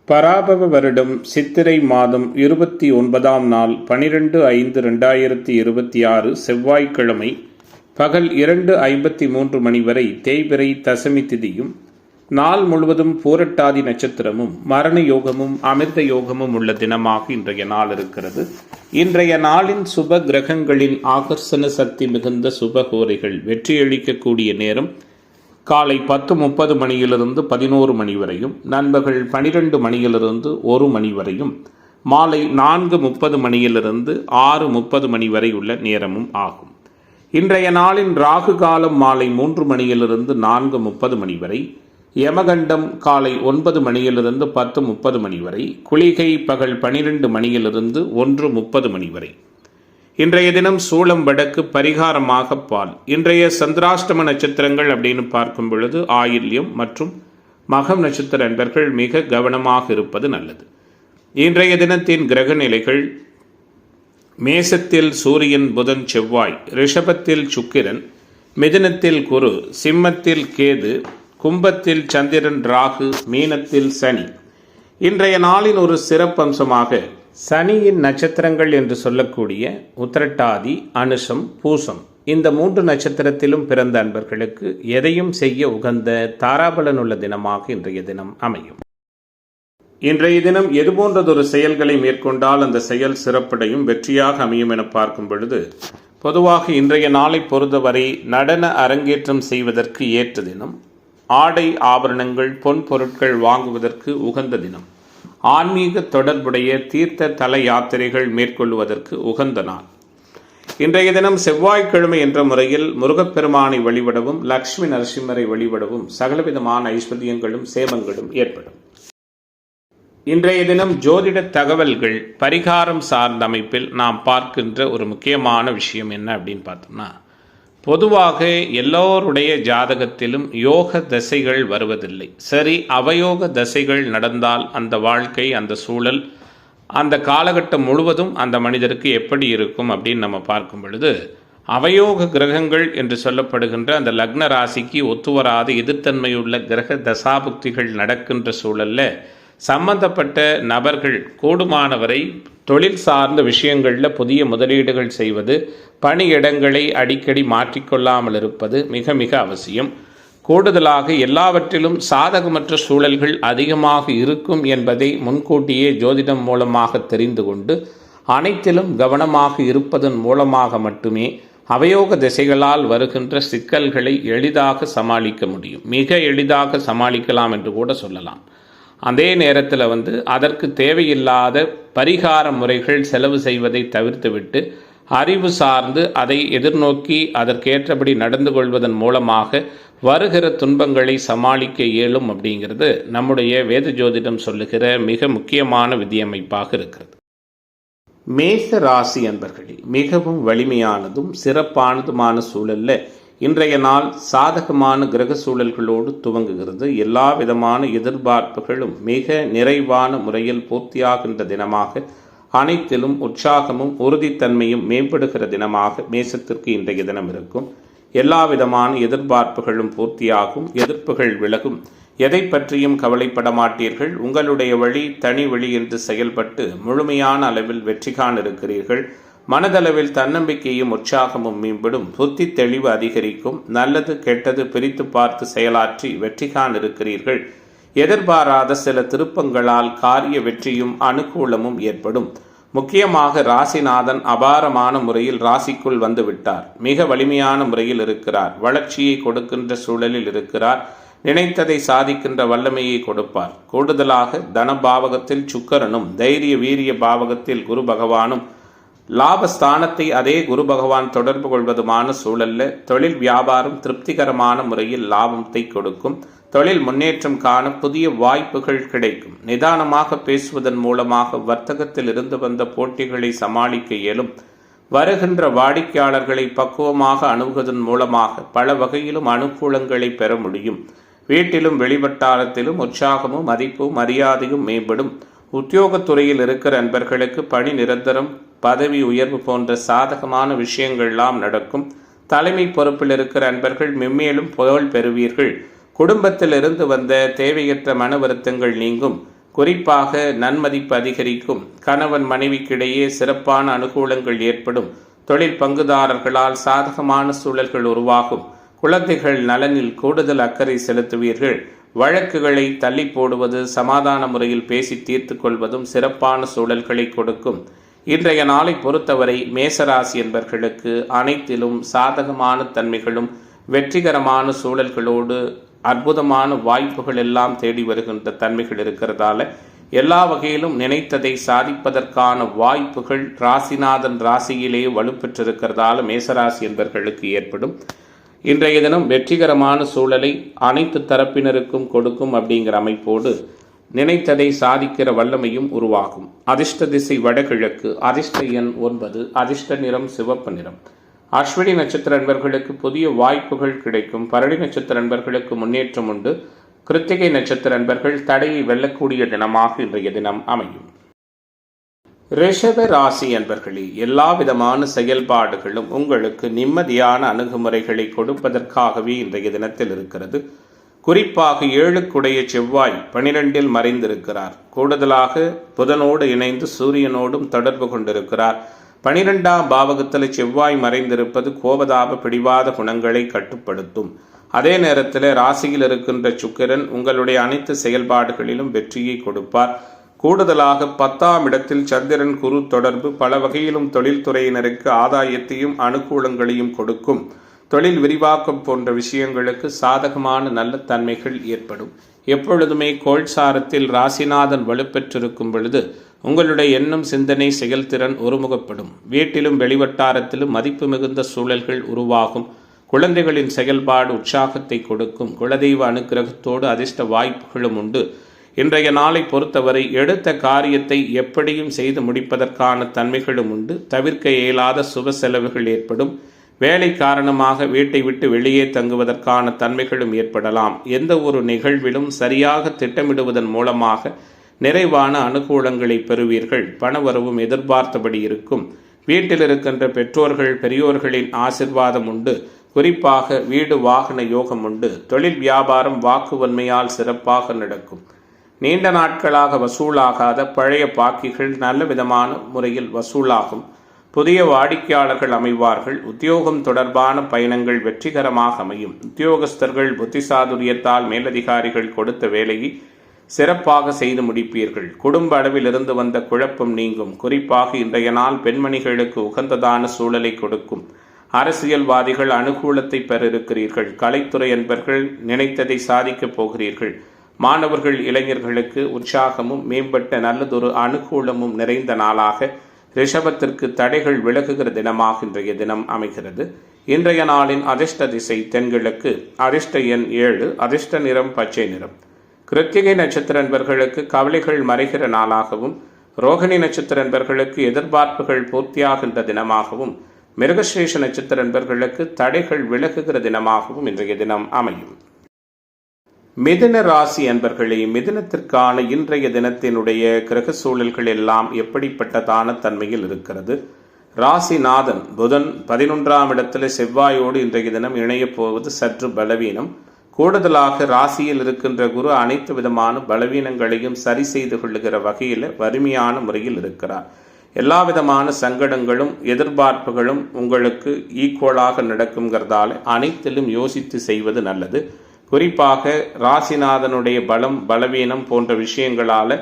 பராபவ வருடம் சித்திரை மாதம் 29ஆம் நாள் 12/5/2026 செவ்வாய்க்கிழமை பகல் 2:53 மணி வரை தேய்பிறை தசமி திதியும், நாள் முழுவதும் பூரட்டாதி நட்சத்திரமும் மரண யோகமும் அமிர்த யோகமும் உள்ள தினமாக இன்றைய நாள் இருக்கிறது. இன்றைய நாளின் சுப கிரகங்களின் ஆகர்ஷண சக்தி மிகுந்த சுபகோரைகள் வெற்றியளிக்கக்கூடிய நேரம் காலை 10:30 மணியிலிருந்து 11 மணி வரையும், நண்பகல் 12 மணியிலிருந்து 1 மணி வரையும், மாலை 4:30 மணியிலிருந்து 6:30 மணி வரை உள்ள நேரமும் ஆகும். இன்றைய நாளின் ராகு காலம் மாலை 3 மணியிலிருந்து 4:30 மணி வரை, யமகண்டம் காலை 9 மணியிலிருந்து 10:30 மணி வரை, குளிகை பகல் 12 மணியிலிருந்து 1:30 மணி வரை. இன்றைய தினம் சூளம் வடக்கு, பரிகாரமாக பால். இன்றைய சந்திராஷ்டம நட்சத்திரங்கள் அப்படின்னு பார்க்கும் பொழுது ஆயில்யம் மற்றும் மகம் நட்சத்திர அன்பர்கள் மிக கவனமாக இருப்பது நல்லது. இன்றைய தினத்தின் கிரக நிலைகள்: மேசத்தில் சூரியன், புதன், செவ்வாய், ரிஷபத்தில் சுக்கிரன், மிதுனத்தில் குரு, சிம்மத்தில் கேது, கும்பத்தில் சந்திரன், ராகு, மீனத்தில் சனி. இன்றைய நாளின் ஒரு சிறப்பம்சமாக சனியின் நட்சத்திரங்கள் என்று சொல்லக்கூடிய உத்திரட்டாதி, அனுஷம், பூசம் இந்த 3 நட்சத்திரத்திலும் பிறந்த அன்பர்களுக்கு எதையும் செய்ய உகந்த தாராபலனுள்ள தினமாக இன்றைய தினம் அமையும். இன்றைய தினம் எதுபோன்றதொரு செயல்களை மேற்கொண்டால் அந்த செயல் சிறப்படையும் வெற்றியாக அமையும் என பார்க்கும் பொழுது, பொதுவாக இன்றைய நாளை பொறுத்தவரை நடன அரங்கேற்றம் செய்வதற்கு ஏற்ற தினம், ஆடை ஆபரணங்கள் பொன் பொருட்கள் வாங்குவதற்கு உகந்த தினம், ஆன்மீக தொடர்புடைய தீர்த்த தல யாத்திரைகள் மேற்கொள்வதற்கு உகந்த நாள். இன்றைய தினம் செவ்வாய்க்கிழமை என்ற முறையில் முருகப்பெருமானை வழிபடவும் லக்ஷ்மி நரசிம்மரை வழிபடவும் சகலவிதமான ஐஸ்வர்யங்களும் சேமங்களும் ஏற்படும். இன்றைய தினம் ஜோதிட தகவல்கள் பரிகாரம் சார்ந்த அமைப்பில் நாம் பார்க்கின்ற ஒரு முக்கியமான விஷயம் என்ன அப்படின்னு பார்த்தோம்னா, பொதுவாக எல்லோருடைய ஜாதகத்திலும் யோக தசைகள் வருவதில்லை. சரி, அவயோக தசைகள் நடந்தால் அந்த வாழ்க்கை, அந்த சூழல், அந்த காலகட்டம் முழுவதும் அந்த மனிதருக்கு எப்படி இருக்கும் அப்படின்னு நம்ம பார்க்கும் பொழுது, அவயோக கிரகங்கள் என்று சொல்லப்படுகின்ற அந்த லக்ன ராசிக்கு ஒத்துவராத எதிர்த்தன்மையுள்ள கிரக தசாபுக்திகள் நடக்கின்ற சூழலில் சம்பந்தப்பட்ட நபர்கள் கூடுமானவரை தொழில் சார்ந்த விஷயங்களில் புதிய முதலீடுகள் செய்வது, பணியிடங்களை அடிக்கடி மாற்றிக்கொள்ளாமல் இருப்பது மிக மிக அவசியம். கூடுதலாக எல்லாவற்றிலும் சாதகமற்ற சூழல்கள் அதிகமாக இருக்கும் என்பதை முன்கூட்டியே ஜோதிடம் மூலமாக தெரிந்து கொண்டு அனைத்திலும் கவனமாக இருப்பதன் மூலமாக மட்டுமே அவயோக திசைகளால் வருகின்ற சிக்கல்களை எளிதாக சமாளிக்க முடியும். மிக எளிதாக சமாளிக்கலாம் என்று கூட சொல்லலாம். அதே நேரத்தில் அதற்கு தேவையில்லாத பரிகார முறைகள் செலவு செய்வதை தவிர்த்துவிட்டு அறிவு சார்ந்து அதை எதிர்நோக்கி அதற்கேற்றபடி நடந்து கொள்வதன் மூலமாக வருகிற துன்பங்களை சமாளிக்க இயலும் அப்படிங்கிறது நம்முடைய வேத ஜோதிடம் சொல்லுகிற மிக முக்கியமான விதியமைப்பாக இருக்கிறது. மேச ராசி அன்பர்களே, மிகவும் வலிமையானதும் சிறப்பானதுமான சூழல்ல இன்றைய நாள் சாதகமான கிரக சூழல்களோடு துவங்குகிறது. எல்லா விதமான எதிர்பார்ப்புகளும் மிக நிறைவான முறையில் பூர்த்தியாகின்ற தினமாக, அனைத்திலும் உற்சாகமும் உறுதித்தன்மையும் மேம்படுகிற தினமாக மேசத்திற்கு இன்றைய தினம் இருக்கும். எல்லா விதமான எதிர்பார்ப்புகளும் பூர்த்தியாகும், எதிர்ப்புகள் விலகும், எதை பற்றியும் கவலைப்பட மாட்டீர்கள். உங்களுடைய வழி தனி வழி என்று செயல்பட்டு முழுமையான அளவில் வெற்றி காண இருக்கிறீர்கள். மனதளவில் தன்னம்பிக்கையும் உற்சாகமும் மேம்படும், புத்தி தெளிவு அதிகரிக்கும், நல்லது கெட்டது பிரித்து பார்த்து செயலாற்றி வெற்றி காண இருக்கிறீர்கள். எதிர்பாராத சில திருப்பங்களால் காரிய வெற்றியும் அனுகூலமும் ஏற்படும். முக்கியமாக ராசிநாதன் அபாரமான முறையில் ராசிக்குள் வந்துவிட்டார். மிக வலிமையான முறையில் இருக்கிறார். வளர்ச்சியை கொடுக்கின்ற சூழலில் இருக்கிறார். நினைத்ததை சாதிக்கின்ற வல்லமையை கொடுப்பார். கூடுதலாக தனபாவகத்தில் சுக்கிரனும் தைரிய வீரிய பாவகத்தில் குரு பகவானும் லாபஸ்தானத்தை அதே குரு பகவான் தொடர்பு கொள்வதுமான சூழல்ல தொழில் வியாபாரம் திருப்திகரமான முறையில் லாபத்தை கொடுக்கும். தொழில் முன்னேற்றம் காண புதிய வாய்ப்புகள் கிடைக்கும். நிதானமாக பேசுவதன் மூலமாக வர்த்தகத்தில் இருந்து வந்த போட்டிகளை சமாளிக்க இயலும். வருகின்ற வாடிக்கையாளர்களை பக்குவமாக அணுகுவதன் மூலமாக பல வகையிலும் அனுகூலங்களை பெற முடியும். வீட்டிலும் வெளிவட்டாரத்திலும் உற்சாகமும் மதிப்பும் மரியாதையும் மேம்படும். உத்தியோகத்துறையில் இருக்கிற அன்பர்களுக்கு பணி நிரந்தரம், பதவி உயர்வு போன்ற சாதகமான விஷயங்கள்லாம் நடக்கும். தலைமை பொறுப்பில் இருக்கிற அன்பர்கள் மென்மேலும் புகழ் பெறுவீர்கள். குடும்பத்தில் இருந்து வந்த தேவையற்ற மன வருத்தங்கள் நீங்கும். குறிப்பாக நன்மதிப்பு அதிகரிக்கும். கணவன் மனைவிக்கிடையே சிறப்பான அனுகூலங்கள் ஏற்படும். தொழில் பங்குதாரர்களால் சாதகமான சூழல்கள் உருவாகும். குழந்தைகள் நலனில் கூடுதல் அக்கறை செலுத்துவீர்கள். வழக்குகளை தள்ளி போடுவது, சமாதான முறையில் பேசி தீர்த்து கொள்வதும் சிறப்பான சூழல்களை கொடுக்கும். இன்றைய நாளை பொறுத்தவரை மேசராசி என்பவர்களுக்கு அனைத்திலும் சாதகமான தன்மைகளும் வெற்றிகரமான சூழல்களோடு அற்புதமான வாய்ப்புகள் எல்லாம் தேடி வருகின்ற தன்மைகள் இருக்கிறதால எல்லா வகையிலும் நினைத்ததை சாதிப்பதற்கான வாய்ப்புகள் ராசிநாதன் ராசியிலேயே வலுப்பெற்றிருக்கிறதால மேசராசி என்பவர்களுக்கு ஏற்படும். இன்றைய தினம் வெற்றிகரமான சூழலை அனைத்து தரப்பினருக்கும் கொடுக்கும் அப்படிங்கிற அமைப்போடு நினைத்ததை சாதிக்கிற வல்லமையும் உருவாகும். அதிர்ஷ்ட திசை வடகிழக்கு, அதிர்ஷ்ட எண் 9, அதிர்ஷ்ட நிறம் சிவப்பு நிறம். அஸ்வினி நட்சத்திர அன்பர்களுக்கு புதிய வாய்ப்புகள் கிடைக்கும். பரணி நட்சத்திர அன்பர்களுக்கு முன்னேற்றம் உண்டு. கிருத்திகை நட்சத்திர அன்பர்கள் தடையை வெல்லக்கூடிய தினமாக இன்றைய தினம் அமையும். ரிஷப ராசி அன்பர்களே, எல்லா விதமான செயல்பாடுகளும் உங்களுக்கு நிம்மதியான அணுகுமுறைகளை கொடுப்பதற்காகவே இன்றைய தினத்தில் இருக்கிறது. குறிப்பாக 7க்குடைய செவ்வாய் 12இல் மறைந்திருக்கிறார். கூடுதலாக புதனோடு இணைந்து சூரியனோடும் தொடர்பு கொண்டிருக்கிறார். 12ஆம் பாவகத்தில் செவ்வாய் மறைந்திருப்பது கோபதாப பிடிவாத குணங்களை கட்டுப்படுத்தும். அதே நேரத்தில் ராசியில் இருக்கின்ற சுக்கிரன் உங்களுடைய அனைத்து செயல்பாடுகளிலும் வெற்றியை கொடுப்பார். கூடுதலாக 10ஆம் இடத்தில் சந்திரன் குரு தொடர்பு பல வகையிலும் தொழில்துறையினருக்கு ஆதாயத்தையும் அனுகூலங்களையும் கொடுக்கும். தொழில் விரிவாக்கம் போன்ற விஷயங்களுக்கு சாதகமான நல்ல தன்மைகள் ஏற்படும். எப்பொழுதுமே கோள்சாரத்தில் ராசிநாதன் வலுப்பெற்றிருக்கும் பொழுது உங்களுடைய எண்ணம், சிந்தனை, செயல்திறன் ஒருமுகப்படும். வீட்டிலும் வெளிவட்டாரத்திலும் மதிப்பு மிகுந்த சூழல்கள் உருவாகும். குழந்தைகளின் செயல்பாடு உற்சாகத்தை கொடுக்கும். குலதெய்வ அனுக்கிரகத்தோடு அதிர்ஷ்ட வாய்ப்புகளும் உண்டு. இன்றைய நாளை பொறுத்தவரை எடுத்த காரியத்தை எப்படியும் செய்து முடிப்பதற்கான தன்மைகளும் உண்டு. தவிர்க்க இயலாத சுப செலவுகள் ஏற்படும். வேலை காரணமாக வீட்டை விட்டு வெளியே தங்குவதற்கான தன்மைகளும் ஏற்படலாம். எந்த ஒரு நிகழ்விலும் சரியாக திட்டமிடுவதன் மூலமாக நிறைவான அனுகூலங்களை பெறுவீர்கள். பணவரவும் எதிர்பார்த்தபடி இருக்கும். வீட்டில் இருக்கின்ற பெற்றோர்கள் பெரியோர்களின் ஆசிர்வாதம் உண்டு. குறிப்பாக வீடு வாகன யோகம் உண்டு. தொழில் வியாபாரம் வாக்குவன்மையால் சிறப்பாக நடக்கும். நீண்ட நாட்களாக வசூலாகாத பழைய பாக்கிகள் நல்ல விதமான முறையில் வசூலாகும். புதிய வாடிக்கையாளர்கள் அமைவார்கள். உத்தியோகம் தொடர்பான பயணங்கள் வெற்றிகரமாக அமையும். உத்தியோகஸ்தர்கள் புத்திசாதுரியத்தால் மேலதிகாரிகள் கொடுத்த வேலையை சிறப்பாக செய்து முடிப்பீர்கள். குடும்ப அளவில் இருந்து வந்த குழப்பம் நீங்கும். குறிப்பாக இன்றைய நாள் பெண்மணிகளுக்கு உகந்ததான சூழலை கொடுக்கும். அரசியல்வாதிகள் அனுகூலத்தை பெற இருக்கிறீர்கள். கலைத்துறை என்பர்கள் நினைத்ததை சாதிக்கப் போகிறீர்கள். மாணவர்கள் இளைஞர்களுக்கு உற்சாகமும் மேம்பட்ட நல்லதொரு அனுகூலமும் நிறைந்த நாளாக ரிஷபத்திற்கு தடைகள் விலகுகிற தினமாக இன்றைய தினம் அமைகிறது. இன்றைய நாளின் அதிர்ஷ்ட திசை தென்கிழக்கு, அதிர்ஷ்ட எண் 7, அதிர்ஷ்ட நிறம் பச்சை நிறம். கிருத்திகை நட்சத்திர அன்பர்களுக்கு கவலைகள் மறைகிற நாளாகவும், ரோகிணி நட்சத்திர அன்பர்களுக்கு எதிர்பார்ப்புகள் பூர்த்தியாகின்ற தினமாகவும், மிருகஸ்ரீஷ நட்சத்திர அன்பர்களுக்கு தடைகள் விலகுகிற தினமாகவும் இன்றைய தினம் அமையும். மிதுன ராசி அன்பர்களே, மிதுனத்திற்கான இன்றைய தினத்தினுடைய கிரக சூழல்கள் எல்லாம் எப்படிப்பட்டதான தன்மையில் இருக்கிறது? ராசிநாதன் புதன் 11ஆம் இடத்துல செவ்வாயோடு இன்றைய தினம் இணையப் போவது சற்று பலவீனம். கூடுதலாக ராசியில் இருக்கின்ற குரு அனைத்து விதமான பலவீனங்களையும் சரி செய்து கொள்ளுகிற வகையில் வறுமையான முறையில் இருக்கிறார். எல்லா விதமான சங்கடங்களும் எதிர்பார்ப்புகளும் உங்களுக்கு ஈக்குவலாக நடக்குங்கிறதால அனைத்திலும் யோசித்து செய்வது நல்லது. குறிப்பாக ராசிநாதனுடைய பலம் பலவீனம் போன்ற விஷயங்களால்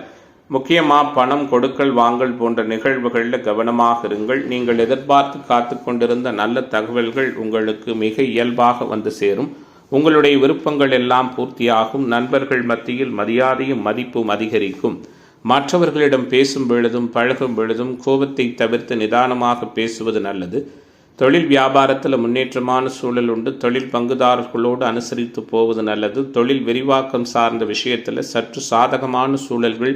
முக்கியமாக பணம் கொடுக்கல் வாங்கல் போன்ற நிகழ்வுகளில் கவனமாக இருங்கள். நீங்கள் எதிர்பார்த்து காத்து கொண்டிருந்த நல்ல தகவல்கள் உங்களுக்கு மிக இயல்பாக வந்து சேரும். உங்களுடைய விருப்பங்கள் எல்லாம் பூர்த்தியாகும். நண்பர்கள் மத்தியில் மரியாதையும் மதிப்பும் அதிகரிக்கும். மற்றவர்களிடம் பேசும் பொழுதும் பழகும் பொழுதும் கோபத்தை தவிர்த்து நிதானமாக பேசுவது நல்லது. தொழில் வியாபாரத்தில் முன்னேற்றமான சூழல் உண்டு. தொழில் பங்குதாரர்களோடு அனுசரித்து போவது நல்லது. தொழில் விரிவாக்கம் சார்ந்த விஷயத்தில் சற்று சாதகமான சூழல்கள்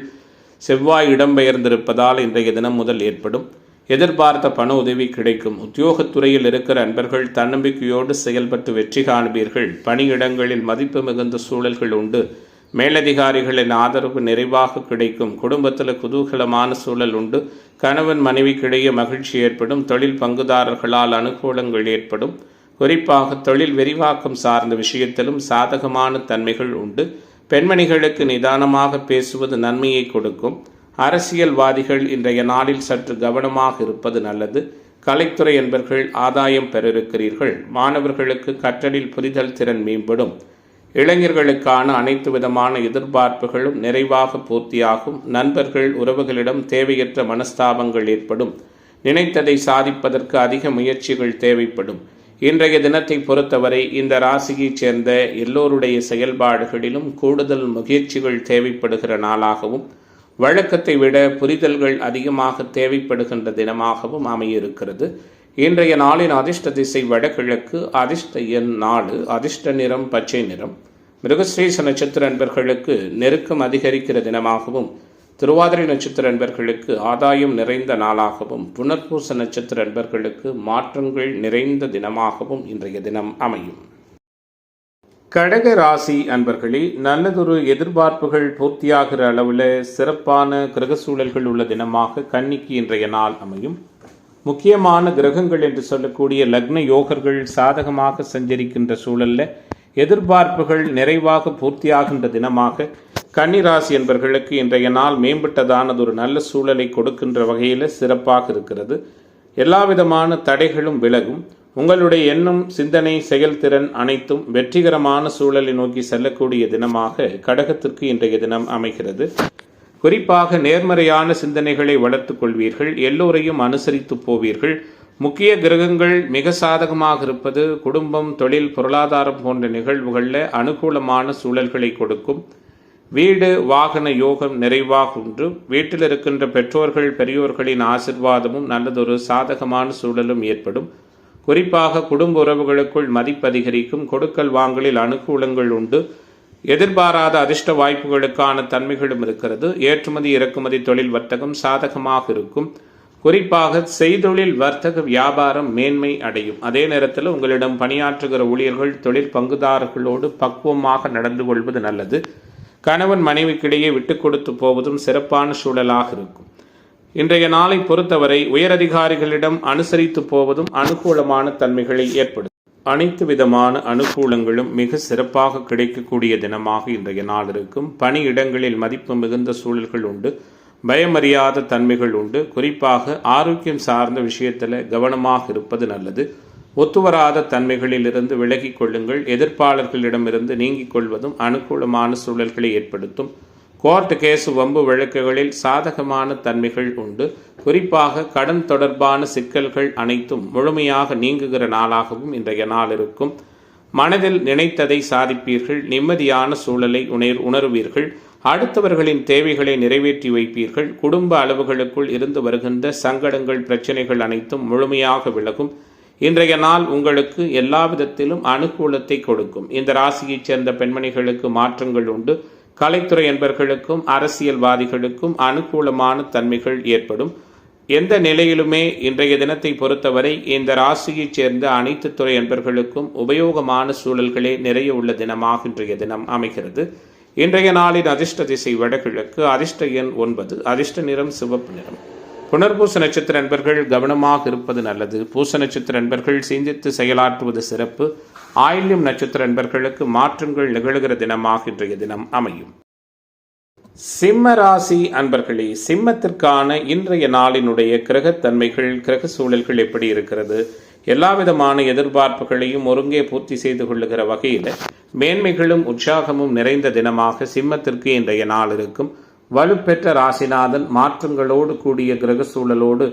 செவ்வாய் இடம்பெயர்ந்திருப்பதால் இன்றைய தினம் முதல் ஏற்படும். எதிர்பார்த்த பண உதவி கிடைக்கும். உத்தியோகத்துறையில் இருக்கிற அன்பர்கள் தன்னம்பிக்கையோடு செயல்பட்டு வெற்றி காண்பீர்கள். பணியிடங்களில் மதிப்பு மிகுந்த சூழல்கள் உண்டு. மேலதிகாரிகளின் ஆதரவு நிறைவாக கிடைக்கும். குடும்பத்தில் குதூகலமான சூழல் உண்டு. கணவன் மனைவிக்கிடையே மகிழ்ச்சி ஏற்படும். தொழில் பங்குதாரர்களால் அனுகூலங்கள் ஏற்படும். குறிப்பாக தொழில் விரிவாக்கம் சார்ந்த விஷயத்திலும் சாதகமான தன்மைகள் உண்டு. பெண்மணிகளுக்கு நிதானமாக பேசுவது நன்மையை கொடுக்கும். அரசியல்வாதிகள் இன்றைய நாளில் சற்று கவனமாக இருப்பது நல்லது. கலைத்துறை என்பர்கள் ஆதாயம் பெறிருக்கிறீர்கள். மாணவர்களுக்கு கற்றலில் புரிதல் திறன் மேம்படும். இளைஞர்களுக்கான அனைத்து விதமான எதிர்பார்ப்புகளும் நிறைவாக பூர்த்தியாகும். நண்பர்கள் உறவுகளிடம் தேவையற்ற மனஸ்தாபங்கள் ஏற்படும். நினைத்ததை சாதிப்பதற்கு அதிக முயற்சிகள் தேவைப்படும். இன்றைய தினத்தை பொறுத்தவரை இந்த ராசியைச் சேர்ந்த எல்லோருடைய செயல்பாடுகளிலும் கூடுதல் முயற்சிகள் தேவைப்படுகிற நாளாகவும் வழக்கத்தை விட புரிதல்கள் அதிகமாக தேவைப்படுகின்ற தினமாகவும் அமையிருக்கிறது. இன்றைய நாளின் அதிர்ஷ்ட திசை வடகிழக்கு, அதிர்ஷ்ட எண் 4, அதிர்ஷ்ட நிறம் பச்சை நிறம். மிருகஸ்ரீச நட்சத்திர அன்பர்களுக்கு நெருக்கம் அதிகரிக்கிற தினமாகவும், திருவாதிரை நட்சத்திர அன்பர்களுக்கு ஆதாயம் நிறைந்த நாளாகவும், புனர்பூச நட்சத்திர அன்பர்களுக்கு மாற்றங்கள் நிறைந்த தினமாகவும் இன்றைய தினம் அமையும். கடக ராசி அன்பர்களே, நல்லதொரு எதிர்பார்ப்புகள் பூர்த்தியாகிற அளவில் சிறப்பான கிரக சூழல்கள் உள்ள தினமாக கன்னிக்கு இன்றைய நாள் அமையும். முக்கியமான கிரகங்கள் என்று சொல்லக்கூடிய லக்ன யோகர்கள் சாதகமாக சஞ்சரிக்கின்ற சூழலில் எதிர்பார்ப்புகள் நிறைவாக பூர்த்தியாகின்ற தினமாக கன்னிராசி என்பவர்களுக்கு இன்றைய நாள் மேம்பட்டதானதொரு நல்ல சூழலை கொடுக்கின்ற வகையில் சிறப்பாக இருக்கிறது. எல்லாவிதமான தடைகளும் விலகும். உங்களுடைய எண்ணம், சிந்தனை, செயல்திறன் அனைத்தும் வெற்றிகரமான சூழலை நோக்கி செல்லக்கூடிய தினமாக கடகத்திற்கு இன்றைய தினம் அமைகிறது. குறிப்பாக நேர்மறையான சிந்தனைகளை வளர்த்துக் கொள்வீர்கள். எல்லோரையும் அனுசரித்து போவீர்கள். முக்கிய கிரகங்கள் மிக சாதகமாக இருப்பது குடும்பம், தொழில், பொருளாதாரம் போன்ற நிகழ்வுகளில் அனுகூலமான சூழல்களை கொடுக்கும். வீடு வாகன யோகம் நிறைவாக உண்டு. வீட்டில் இருக்கின்ற பெற்றோர்கள் பெரியோர்களின் ஆசிர்வாதமும் நல்லதொரு சாதகமான சூழலும் ஏற்படும். குறிப்பாக குடும்ப உறவுகளுக்குள் மதிப்பு அதிகரிக்கும். கொடுக்கல் வாங்கலில் அனுகூலங்கள் உண்டு. எதிர்பாராத அதிர்ஷ்ட வாய்ப்புகளுக்கான தன்மைகளும் இருக்கிறது. ஏற்றுமதி இறக்குமதி தொழில் வர்த்தகம் சாதகமாக இருக்கும். குறிப்பாக செய்தொழில் வர்த்தக வியாபாரம் மேன்மை அடையும். அதே நேரத்தில் உங்களிடம் பணியாற்றுகிற ஊழியர்கள் தொழில் பங்குதாரர்களோடு பக்குவமாக நடந்து கொள்வது நல்லது. கணவன் மனைவிக்கிடையே விட்டு கொடுத்து போவதும் சிறப்பான சூழலாக இருக்கும். இன்றைய நாளை பொறுத்தவரை உயரதிகாரிகளிடம் அனுசரித்து போவதும் அனுகூலமான தன்மைகளை ஏற்படுத்தும். அனைத்து விதமான அனுகூலங்களும் மிக சிறப்பாக கிடைக்கக்கூடிய தினமாக இன்றைய நாள் இருக்கும். பணியிடங்களில் மதிப்பு மிகுந்த சூழல்கள் உண்டு. பயமறியாத தன்மைகள் உண்டு. குறிப்பாக ஆரோக்கியம் சார்ந்த விஷயத்தில் கவனமாக இருப்பது நல்லது. ஒத்துவராத தன்மைகளிலிருந்து விலகிக் கொள்ளுங்கள். எதிர்ப்பாளர்களிடமிருந்து நீங்கிக் கொள்வதும் அனுகூலமான சூழல்களை ஏற்படுத்தும். கோர்ட் கேசு வம்பு வழக்குகளில் சாதகமான தன்மைகள் உண்டு. குறிப்பாக கடன் தொடர்பான சிக்கல்கள் அனைத்தும் முழுமையாக நீங்குகிற நாளாகவும் இன்றைய நாள் இருக்கும். மனதில் நினைத்ததை சாதிப்பீர்கள். நிம்மதியான சூழலை உணர்வீர்கள். அடுத்தவர்களின் தேவைகளை நிறைவேற்றி வைப்பீர்கள். குடும்ப அளவுகளுக்குள் இருந்து வருகின்ற சங்கடங்கள், பிரச்சனைகள் அனைத்தும் முழுமையாக விலகும். இன்றைய நாள் உங்களுக்கு எல்லா விதத்திலும் அனுகூலத்தை கொடுக்கும். இந்த ராசியைச் சேர்ந்த பெண்மணிகளுக்கு மாற்றங்கள் உண்டு. கலைத்துறை என்பர்களுக்கும் அரசியல்வாதிகளுக்கும் அனுகூலமான தன்மைகள் ஏற்படும். எந்த நிலையிலுமே இன்றைய தினத்தை பொறுத்தவரை இந்த ராசியைச் சேர்ந்த அனைத்து துறை என்பர்களுக்கும் உபயோகமான சூழல்களே நிறைய உள்ள தினமாக இன்றைய தினம் அமைகிறது. இன்றைய நாளின் அதிர்ஷ்ட திசை வடகிழக்கு, அதிர்ஷ்ட எண் 9, அதிர்ஷ்ட நிறம் சிவப்பு நிறம். புனர்பூச நட்சத்திர அன்பர்கள் கவனமாக இருப்பது நல்லது. பூச நட்சத்திர அன்பர்கள் சிந்தித்து செயலாற்றுவது சிறப்பு. ஆயில்யம் நட்சத்திர அன்பர்களுக்கு மாற்றங்கள் நிகழ்கிற தினமாக இன்றைய தினம் அமையும். சிம்ம ராசி அன்பர்களே, சிம்மத்திற்கான இன்றைய நாளினுடைய கிரகத்தன்மைகள், கிரக சூழல்கள் எப்படி இருக்கிறது? எல்லாவிதமான எதிர்பார்ப்புகளையும் ஒருங்கே பூர்த்தி செய்து கொள்ளுகிற வகையில் மேன்மைகளும் உற்சாகமும் நிறைந்த தினமாக சிம்மத்திற்கு இன்றைய நாள் இருக்கும். வலுப்பெற்ற ராசிநாதன் மாற்றங்களோடு கூடிய கிரக சூழலோடு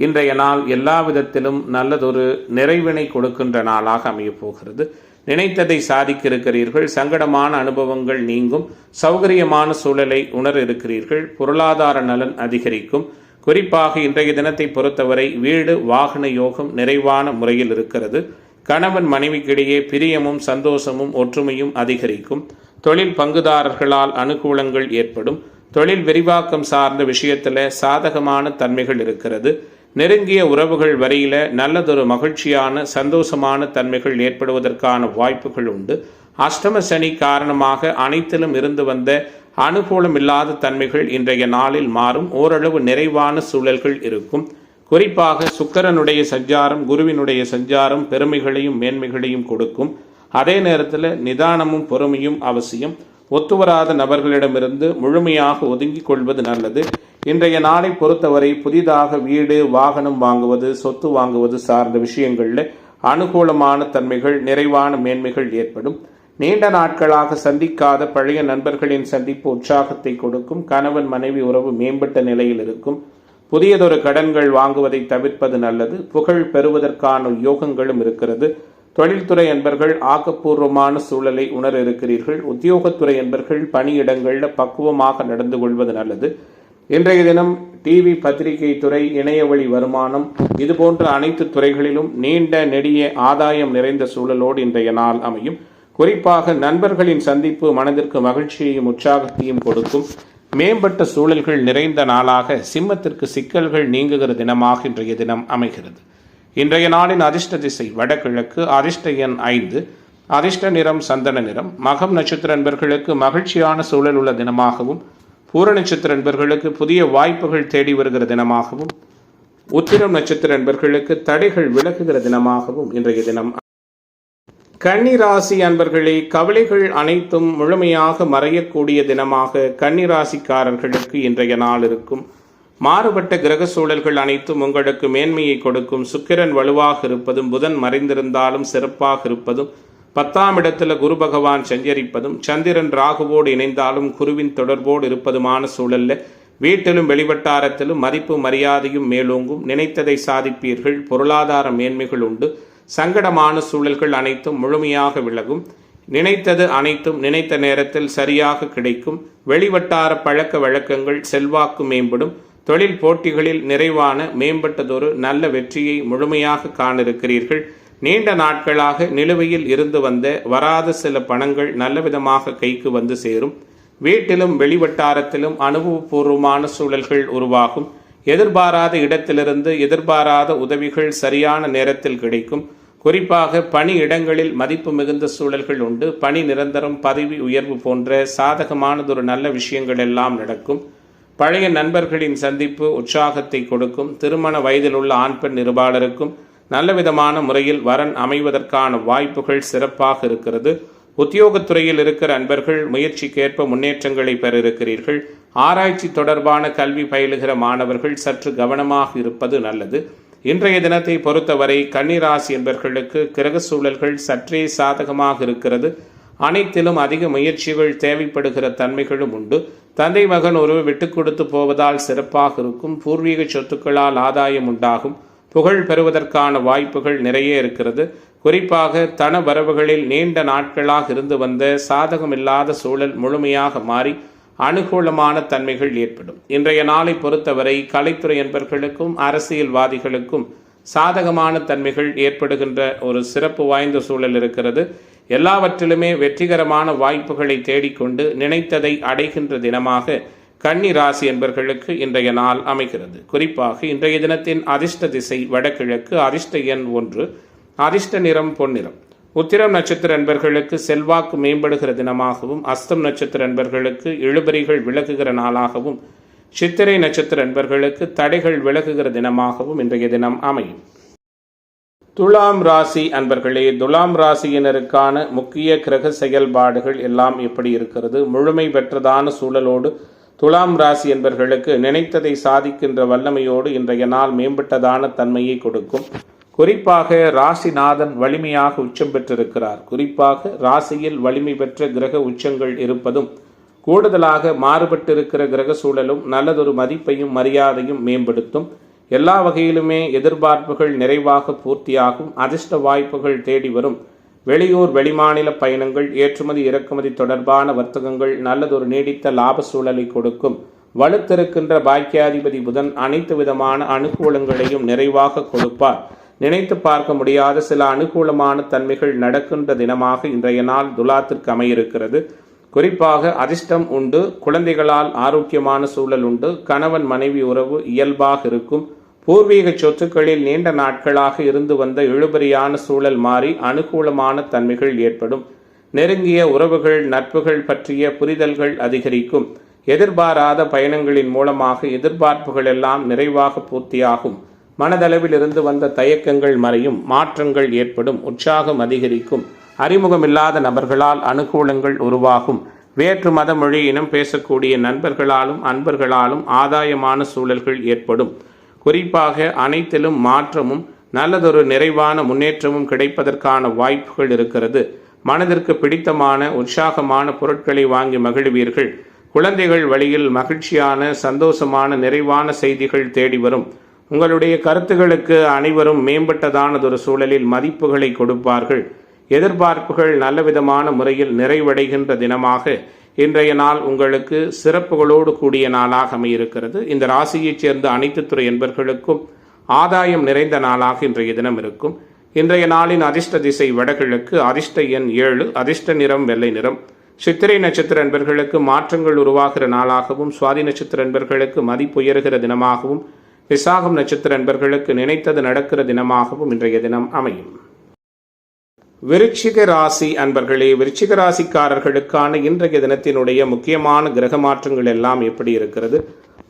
இன்றைய நாள் எல்லா விதத்திலும் நல்லதொரு நிறைவினை கொடுக்கின்ற நாளாக அமையப் போகிறது. நினைத்ததை சாதிக்க இருக்கிறீர்கள். சங்கடமான அனுபவங்கள் நீங்கும். சௌகரியமான சூழலை உணர இருக்கிறீர்கள். பொருளாதார நலன் அதிகரிக்கும். குறிப்பாக இன்றைய தினத்தை பொறுத்தவரை வீடு வாகன யோகம் நிறைவான முறையில் இருக்கிறது. கணவன் மனைவிக்கிடையே பிரியமும் சந்தோஷமும் ஒற்றுமையும் அதிகரிக்கும். தொழில் பங்குதாரர்களால் அனுகூலங்கள் ஏற்படும். தொழில் விரிவாக்கம் சார்ந்த விஷயத்தில் சாதகமான தன்மைகள் இருக்கிறது. நெருங்கிய உறவுகள் வரையில நல்லதொரு மகிழ்ச்சியான சந்தோஷமான தன்மைகள் ஏற்படுவதற்கான வாய்ப்புகள் உண்டு. அஷ்டம சனி காரணமாக அனைத்திலும் இருந்து வந்த அனுகூலம் இல்லாத தன்மைகள் இன்றைய நாளில் மாறும். ஓரளவு நிறைவான சூழல்கள் இருக்கும். குறிப்பாக சுக்கிரனுடைய சஞ்சாரம், குருவினுடைய சஞ்சாரம் பெருமைகளையும் மேன்மைகளையும் கொடுக்கும். அதே நேரத்தில் நிதானமும் பொறுமையும் அவசியம். ஒத்துவராத நபர்களிடமிருந்து முழுமையாக ஒதுங்கிக் கொள்வது நல்லது. இன்றைய நாளை பொறுத்தவரை புதிதாக வீடு வாகனம் வாங்குவது, சொத்து வாங்குவது சார்ந்த விஷயங்களில் அனுகூலமான தன்மைகள், நிறைவான மேன்மைகள் ஏற்படும். நீண்ட நாட்களாக சந்திக்காத பழைய நண்பர்களின் சந்திப்பு உற்சாகத்தை கொடுக்கும். கணவன் மனைவி உறவு மேம்பட்ட நிலையில் இருக்கும். புதியதொரு கடன்கள் வாங்குவதை தவிர்ப்பது நல்லது. புகழ் பெறுவதற்கான யோகங்களும் இருக்கிறது. தொழில்துறை என்பர்கள் ஆக்கப்பூர்வமான சூழலை உணர இருக்கிறீர்கள். உத்தியோகத்துறை என்பர்கள் பணியிடங்களில் பக்குவமாக நடந்து கொள்வது நல்லது. இன்றைய தினம் டிவி, பத்திரிகை துறை, இணையவழி வருமானம் இதுபோன்ற அனைத்து துறைகளிலும் நீண்ட நெடிய ஆதாயம் நிறைந்த சூழலோடு இன்றைய நாள் அமையும். குறிப்பாக நண்பர்களின் சந்திப்பு மனதிற்கு மகிழ்ச்சியையும் உற்சாகத்தையும் கொடுக்கும். மேம்பட்ட சூழல்கள் நிறைந்த நாளாக சிம்மத்திற்கு சிக்கல்கள் நீங்குகிற தினமாக இன்றைய தினம் அமைகிறது. இன்றைய நாளின் அதிர்ஷ்ட திசை வடகிழக்கு. அதிர்ஷ்ட எண் 5. அதிர்ஷ்ட நிறம் சந்தன நிறம். மகம் நட்சத்திர நண்பர்களுக்கு மகிழ்ச்சியான சூழல் உள்ள தினமாகவும், பூர நட்சத்திர நண்பர்களுக்கு புதிய வாய்ப்புகள் தேடி வருகிற தினமாகவும், உத்திரம் நட்சத்திர நண்பர்களுக்கு தடைகள் விலகுகிற தினமாகவும் இன்றைய தினம். கன்னிராசி அன்பர்களே, கவலைகள் அனைத்தும் முழுமையாக மறையக்கூடிய தினமாக கன்னிராசிக்காரர்களுக்கு இன்றைய நாள் இருக்கும். மாறுபட்ட கிரக சூழல்கள் அனைத்தும் உங்களுக்கு மேன்மையை கொடுக்கும். சுக்கிரன் வலுவாக இருப்பதும், புதன் மறைந்திருந்தாலும் சிறப்பாக இருப்பதும், 10ஆம் இடத்துல குரு பகவான் சஞ்சரிப்பதும், சந்திரன் ராகுவோடு இணைந்தாலும் குருவின் தொடர்போடு இருப்பதுமான சூழல்ல வீட்டிலும் வெளிவட்டாரத்திலும் மதிப்பு மரியாதையும் மேலோங்கும். நினைத்ததை சாதிப்பீர்கள். பொருளாதார மேன்மைகள் உண்டு. சங்கடமான சூழல்கள் அனைத்தும் முழுமையாக விலகும். நினைத்தது அனைத்தும் நினைத்த நேரத்தில் சரியாக கிடைக்கும். வெளிவட்டார பழக்க வழக்கங்கள் செல்வாக்கு மேம்படும். தொழில் போட்டிகளில் நிறைவான மேம்பட்டதொரு நல்ல வெற்றியை முழுமையாக காணிருக்கிறீர்கள். நீண்ட நாட்களாக நிலுவையில் இருந்து வந்த வராத சில பணங்கள் நல்லவிதமாக கைக்கு வந்து சேரும். வீட்டிலும் வெளிவட்டாரத்திலும் அனுபவபூர்வமான சூழல்கள் உருவாகும். எதிர்பாராத இடத்திலிருந்து எதிர்பாராத உதவிகள் சரியான நேரத்தில் கிடைக்கும். குறிப்பாக பணி இடங்களில் மதிப்பு மிகுந்த சூழல்கள் உண்டு. பணி நிரந்தரம், பதவி உயர்வு போன்ற சாதகமானதொரு நல்ல விஷயங்கள் எல்லாம் நடக்கும். பழைய நண்பர்களின் சந்திப்பு உற்சாகத்தை கொடுக்கும். திருமண வயதில் உள்ள ஆண் பெண் இருபாலருக்கும் நல்லவிதமான முறையில் வரன் அமைவதற்கான வாய்ப்புகள் சிறப்பாக இருக்கிறது. உத்தியோகத்துறையில் இருக்கிற அன்பர்கள் முயற்சிக்கேற்ப முன்னேற்றங்களை பெற இருக்கிறீர்கள். ஆராய்ச்சி தொடர்பான கல்வி பயிலுகிற மாணவர்கள் சற்று கவனமாக இருப்பது நல்லது. இன்றைய தினத்தை பொறுத்தவரை கன்னிராசி என்பர்களுக்கு கிரக சூழல்கள் சற்றே சாதகமாக இருக்கிறது. அனைத்திலும் அதிக முயற்சிகள் தேவைப்படுகிற தன்மைகளும் உண்டு. தந்தை மகன் உறவு விட்டு கொடுத்து போவதால் சிறப்பாக இருக்கும். பூர்வீக சொத்துக்களால் ஆதாயம் உண்டாகும். புகழ் பெறுவதற்கான வாய்ப்புகள் நிறைய இருக்கிறது. குறிப்பாக தன வரவுகளில் நீண்ட நாட்களாக இருந்து வந்த சாதகமில்லாத சூழல் முழுமையாக மாறி அனுகூலமான தன்மைகள் ஏற்படும். இன்றைய நாளை பொறுத்தவரை கலைத்துறை என்பர்களுக்கும் அரசியல்வாதிகளுக்கும் சாதகமான தன்மைகள் ஏற்படுகின்ற ஒரு சிறப்பு வாய்ந்த சூழல் இருக்கிறது. எல்லாவற்றிலுமே வெற்றிகரமான வாய்ப்புகளை தேடிக்கொண்டு நினைத்ததை அடைகின்ற தினமாக கன்னி ராசி என்பர்களுக்கு இன்றைய நாள் அமைகிறது. குறிப்பாக இன்றைய தினத்தின் அதிர்ஷ்ட திசை வடகிழக்கு. அதிர்ஷ்ட எண் 1. அதிர்ஷ்ட நிறம் பொன்னிறம். உத்திரம் நட்சத்திர அன்பர்களுக்கு செல்வாக்கு மேம்படுகிற தினமாகவும், அஸ்தம் நட்சத்திர அன்பர்களுக்கு இழுபறிகள் விலகுகிற நாளாகவும், சித்திரை நட்சத்திர அன்பர்களுக்கு தடைகள் விலகுகிற தினமாகவும் இன்றைய தினம் அமையும். துலாம் ராசி அன்பர்களே, துலாம் ராசியினருக்கான முக்கிய கிரக செயல்பாடுகள் எல்லாம் எப்படி இருக்கிறது? முழுமை பெற்றதான சூழலோடு துலாம் ராசி என்பர்களுக்கு நினைத்ததை சாதிக்கின்ற வல்லமையோடு இன்றைய நாள் மேம்பட்டதான தன்மையை கொடுக்கும். குறிப்பாக ராசிநாதன் வலிமையாக உச்சம் பெற்றிருக்கிறார். குறிப்பாக ராசியில் வலிமை பெற்ற கிரக உச்சங்கள் இருப்பதும், கூடுதலாக மாறுபட்டிருக்கிற கிரக சூழலும் நல்லதொரு மதிப்பையும் மரியாதையும் மேம்படுத்தும். எல்லா வகையிலுமே எதிர்பார்ப்புகள் நிறைவாக பூர்த்தியாகும். அதிர்ஷ்ட வாய்ப்புகள் தேடி வரும். வெளியூர் வெளிமாநில பயணங்கள், ஏற்றுமதி இறக்குமதி தொடர்பான வர்த்தகங்கள் நல்லதொரு நீடித்த லாப சூழலை கொடுக்கும். வலுத்திருக்கின்ற பாக்கியாதிபதி புதன் அனைத்து விதமான அனுகூலங்களையும் நிறைவாக கொடுப்பார். நினைத்து பார்க்க முடியாத சில அனுகூலமான தன்மைகள் நடக்கின்ற தினமாக இன்றைய நாள் துலாத்திற்கு அமையிருக்கிறது. குறிப்பாக அதிர்ஷ்டம் உண்டு. குழந்தைகளால் ஆரோக்கியமான சூழல் உண்டு. கணவன் மனைவி உறவு இயல்பாக இருக்கும். பூர்வீக சொத்துக்களில் நீண்ட நாட்களாக இருந்து வந்த இழுபறியான சூழல் மாறி அனுகூலமான தன்மைகள் ஏற்படும். நெருங்கிய உறவுகள், நட்புகள் பற்றிய புரிதல்கள் அதிகரிக்கும். எதிர்பாராத பயணங்களின் மூலமாக எதிர்பார்ப்புகள் எல்லாம் நிறைவாக பூர்த்தியாகும். மனதளவில் இருந்து வந்த தயக்கங்கள் மறையும். மாற்றங்கள் ஏற்படும். உற்சாகம் அதிகரிக்கும். அறிமுகமில்லாத நபர்களால் அனுகூலங்கள் உருவாகும். வேற்று மத மொழி இனம் பேசக்கூடிய நண்பர்களாலும் அன்பர்களாலும் ஆதாயமான சூழல்கள் ஏற்படும். குறிப்பாக அனைத்திலும் மாற்றமும் நல்லதொரு நிறைவான முன்னேற்றமும் கிடைப்பதற்கான வாய்ப்புகள் இருக்கிறது. மனதிற்கு பிடித்தமான உற்சாகமான பொருட்களை வாங்கி மகிழ்வீர்கள். குழந்தைகள் வழியில் மகிழ்ச்சியான சந்தோஷமான நிறைவான செய்திகள் தேடி வரும். உங்களுடைய கருத்துகளுக்கு அனைவரும் மேம்பட்டதானதொரு சூழலில் மதிப்புகளை கொடுப்பார்கள். எதிர்பார்ப்புகள் நல்லவிதமான முறையில் நிறைவடைகின்ற தினமாக இன்றைய நாள் உங்களுக்கு சிறப்புகளோடு கூடிய நாளாக அமையிருக்கிறது. இந்த ராசியைச் சேர்ந்த அனைத்து துறை என்பர்களுக்கும் ஆதாயம் நிறைந்த நாளாக இன்றைய தினம் இருக்கும். இன்றைய நாளின் அதிர்ஷ்ட திசை வடகிழக்கு, அதிர்ஷ்ட எண் 7, அதிர்ஷ்ட நிறம் வெள்ளை நிறம். சித்திரை நட்சத்திர என்பர்களுக்கு மாற்றங்கள் உருவாகிற நாளாகவும், சுவாதி நட்சத்திர என்பர்களுக்கு மதிப்புயர்கிற தினமாகவும், விசாகம் நட்சத்திர என்பர்களுக்கு நினைத்தது நடக்கிற தினமாகவும் இன்றைய தினம் அமையும். விருச்சிக ராசி அன்பர்களே, விருச்சிக ராசிக்காரர்களுக்கான இன்றைய தினத்தினுடைய முக்கியமான கிரக மாற்றங்கள் எல்லாம் எப்படி இருக்கிறது?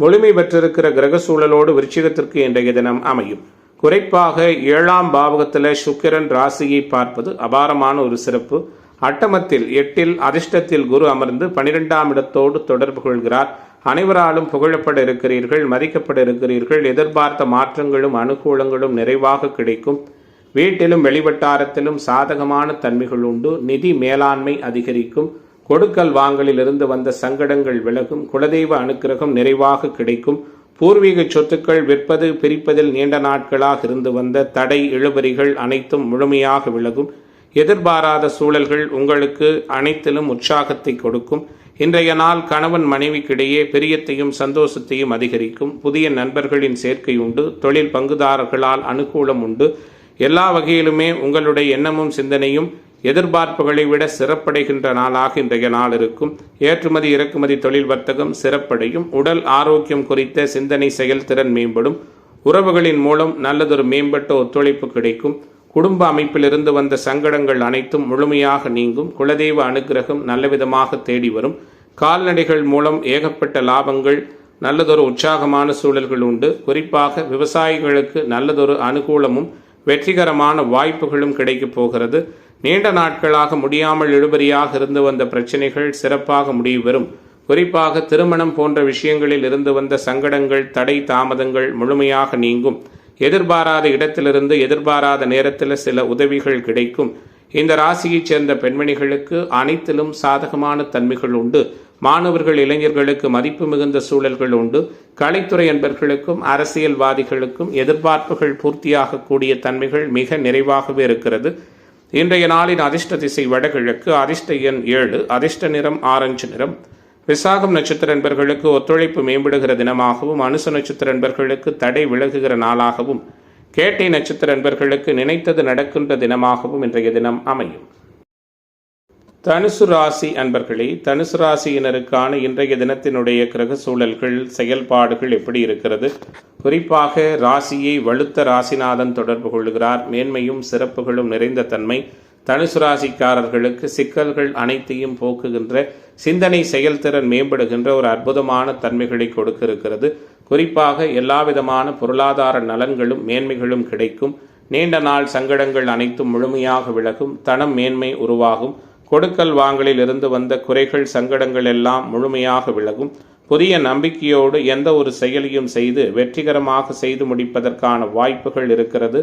முழுமை பெற்றிருக்கிற கிரக சூழலோடு விருச்சிகத்திற்கு இன்றைய தினம் அமையும். குறிப்பாக 7ஆம் பாவகத்தில் சுக்கிரன் ராசியை பார்ப்பது அபாரமான ஒரு சிறப்பு. அட்டமத்தில் 8இல் அதிர்ஷ்டத்தில் குரு அமர்ந்து 12ஆம் இடத்தோடு தொடர்பு கொள்கிறார். அனைவராலும் புகழப்பட இருக்கிறீர்கள், மதிக்கப்பட இருக்கிறீர்கள். எதிர்பார்த்த மாற்றங்களும் அனுகூலங்களும் நிறைவாக கிடைக்கும். வீட்டிலும் வெளிவட்டாரத்திலும் சாதகமான தன்மைகள் உண்டு. நிதி மேலாண்மை அதிகரிக்கும். கொடுக்கல் வாங்கலில் இருந்து வந்த சங்கடங்கள் விலகும். குலதெய்வ அனுக்கிரகம் நிறைவாக கிடைக்கும். பூர்வீக சொத்துக்கள் விற்பது பிரிப்பதில் நீண்ட நாட்களாக இருந்து வந்த தடை இழுபறிகள் அனைத்தும் முழுமையாக விலகும். எதிர்பாராத சூழல்கள் உங்களுக்கு அனைத்திலும் உற்சாகத்தை கொடுக்கும். இன்றைய நாள் கணவன் மனைவிக்கிடையே பிரியத்தையும் சந்தோஷத்தையும் அதிகரிக்கும். புதிய நண்பர்களின் சேர்க்கை உண்டு. தொழில் பங்குதாரர்களால் அனுகூலம் உண்டு. எல்லா வகையிலுமே உங்களுடைய எண்ணமும் சிந்தனையும் எதிர்பார்ப்புகளை விட சிறப்படைகின்ற நாளாக இன்றைய நாள் இருக்கும். ஏற்றுமதி இறக்குமதி தொழில் வர்த்தகம் சிறப்படையும். உடல் ஆரோக்கியம் குறித்த சிந்தனை செயல்திறன் மேம்படும். உறவுகளின் மூலம் நல்லதொரு மேம்பட்ட ஒத்துழைப்பு கிடைக்கும். குடும்ப அமைப்பில் இருந்து வந்த சங்கடங்கள் அனைத்தும் முழுமையாக நீங்கும். குலதெய்வ அனுகிரகம் நல்லவிதமாக தேடி வரும். கால்நடைகள் மூலம் ஏகப்பட்ட லாபங்கள், நல்லதொரு உற்சாகமான சூழல்கள் உண்டு. குறிப்பாக விவசாயிகளுக்கு நல்லதொரு அனுகூலமும் வெற்றிகரமான வாய்ப்புகளும் கிடைக்கப் போகிறது. நீண்ட நாட்களாக முடியாமல் இழுபறியாக இருந்து வந்த பிரச்சனைகள் சிறப்பாக முடிவு பெறும். குறிப்பாக திருமணம் போன்ற விஷயங்களில் இருந்து வந்த சங்கடங்கள், தடை தாமதங்கள் முழுமையாக நீங்கும். எதிர்பாராத இடத்திலிருந்து எதிர்பாராத நேரத்தில் சில உதவிகள் கிடைக்கும். இந்த ராசியைச் சேர்ந்த பெண்மணிகளுக்கு அனைத்திலும் சாதகமான தன்மைகள் உண்டு. மாணவர்கள் இளைஞர்களுக்கு மதிப்பு மிகுந்த சூழல்கள் உண்டு. கலைத்துறை என்பர்களுக்கும் அரசியல்வாதிகளுக்கும் எதிர்பார்ப்புகள் பூர்த்தியாகக்கூடிய தன்மைகள் மிக நிறைவாகவே இருக்கிறது. இன்றைய நாளின் அதிர்ஷ்ட திசை வடகிழக்கு, அதிர்ஷ்ட எண் 7, அதிர்ஷ்ட நிறம் ஆரஞ்சு நிறம். விசாகம் நட்சத்திர என்பர்களுக்கு ஒத்துழைப்பு மேம்படுகிற தினமாகவும், அனுச நட்சத்திர என்பர்களுக்கு தடை விலகுகிற நாளாகவும், கேட்டை நட்சத்திர என்பர்களுக்கு நினைத்தது நடக்கின்ற தினமாகவும் இன்றைய தினம் அமையும். தனுசு ராசி அன்பர்களே, தனுசு ராசியினருக்கான இன்றைய தினத்தினுடைய கிரக சூழல்கள், செயல்பாடுகள் எப்படி இருக்கிறது? குறிப்பாக ராசியை வலுத்த ராசிநாதன் தொடர்பு கொள்கிறார். மேன்மையும் சிறப்புகளும் நிறைந்த தன்மை. தனுசு ராசிக்காரர்களுக்கு சிக்கல்கள் அனைத்தையும் போக்குகின்ற, சிந்தனை செயல்திறன் மேம்படுகின்ற ஒரு அற்புதமான தன்மைகளை கொடுக்க இருக்கிறது. குறிப்பாக எல்லாவிதமான பொருளாதார நலன்களும் மேன்மைகளும் கிடைக்கும். நீண்ட நாள் சங்கடங்கள் அனைத்தும் முழுமையாக விலகும். தனம் மேன்மை உருவாகும். கொடுக்கல் வாங்கலில் இருந்து வந்த குறைகள், சங்கடங்கள் எல்லாம் முழுமையாக விலகும். புதிய நம்பிக்கையோடு எந்த ஒரு செயலையும் செய்து வெற்றிகரமாக செய்து முடிப்பதற்கான வாய்ப்புகள் இருக்கிறது.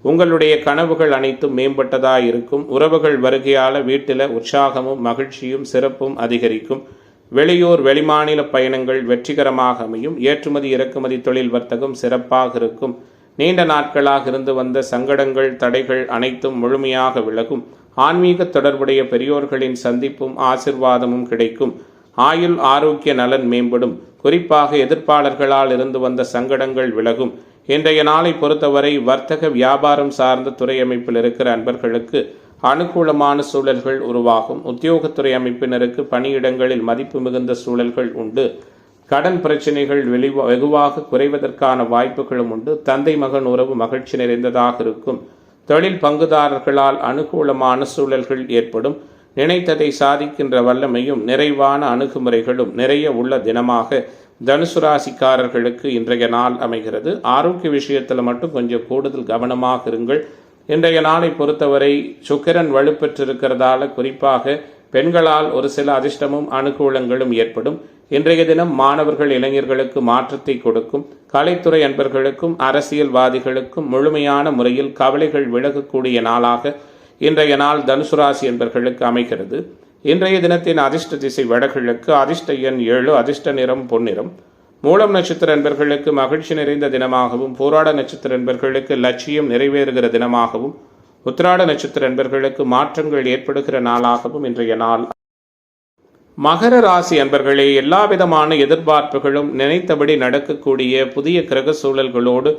உங்களுடைய கனவுகள் அனைத்தும் மேம்பட்டதாக இருக்கும். உறவுகள் வருகையால் வீட்டில் உற்சாகமும் மகிழ்ச்சியும் சிறப்பும் அதிகரிக்கும். வெளியூர் வெளிமாநில பயணங்கள் வெற்றிகரமாக அமையும். ஏற்றுமதி இறக்குமதி தொழில் வர்த்தகம் சிறப்பாக இருக்கும். நீண்ட நாட்களாக இருந்து வந்த சங்கடங்கள், தடைகள் அனைத்தும் முழுமையாக விலகும். ஆன்மீக தொடர்புடைய பெரியோர்களின் சந்திப்பும் ஆசிர்வாதமும் கிடைக்கும். ஆயுள் ஆரோக்கிய நலன் மேம்படும். குறிப்பாக எதிர்ப்பாளர்களால் இருந்து வந்த சங்கடங்கள் விலகும். இன்றைய நாளை பொறுத்தவரை வர்த்தக வியாபாரம் சார்ந்த துறை அமைப்பில் இருக்கிற அன்பர்களுக்கு அனுகூலமான சூழல்கள் உருவாகும். உத்தியோகத்துறை அமைப்பினருக்கு பணியிடங்களில் மதிப்பு மிகுந்த சூழல்கள் உண்டு. கடன் பிரச்சனைகள் வெகுவாக குறைவதற்கான வாய்ப்புகளும் உண்டு. தந்தை மகன் உறவு மகிழ்ச்சி நிறைந்ததாக இருக்கும். தொழில் பங்குதாரர்களால் அனுகூலமான சூழல்கள் ஏற்படும். நினைத்ததை சாதிக்கின்ற வல்லமையும் நிறைவான அணுகுமுறைகளும் நிறைய உள்ள தினமாக தனுசு ராசிக்காரர்களுக்கு இன்றைய நாள் அமைகிறது. ஆரோக்கிய விஷயத்தில் மட்டும் கொஞ்சம் கூடுதல் கவனமாக இருங்கள். இன்றைய நாளை பொறுத்தவரை சுக்கிரன் வலுப்பெற்றிருக்கிறதால குறிப்பாக பெண்களால் ஒரு சில அதிர்ஷ்டமும் அனுகூலங்களும் ஏற்படும். இன்றைய தினம் மாணவர்கள் இளைஞர்களுக்கு மாற்றத்தை கொடுக்கும். கலைத்துறை அன்பர்களுக்கும் அரசியல்வாதிகளுக்கும் முழுமையான முறையில் கவலைகள் விலகக்கூடிய நாளாக இன்றைய நாள் தனுசு ராசி என்பர்களுக்கு அமைகிறது. இன்றைய தினத்தின் அதிர்ஷ்ட திசை வடகிழக்கு, அதிர்ஷ்ட எண் 7, அதிர்ஷ்ட நிறம் பொன்னிறம். மூலம் நட்சத்திர அன்பர்களுக்கு மகிழ்ச்சி நிறைந்த தினமாகவும், போராட நட்சத்திர அன்பர்களுக்கு லட்சியம் நிறைவேறுகிற தினமாகவும், உத்திராட நட்சத்திர அன்பர்களுக்கு மாற்றங்கள் ஏற்படுகிற நாளாகவும் இன்றைய நாள். மகர ராசி அன்பர்களே, எல்லா விதமான எதிர்பார்ப்புகளும் நினைத்தபடி நடக்கக்கூடிய புதிய கிரக சூழல்களோடு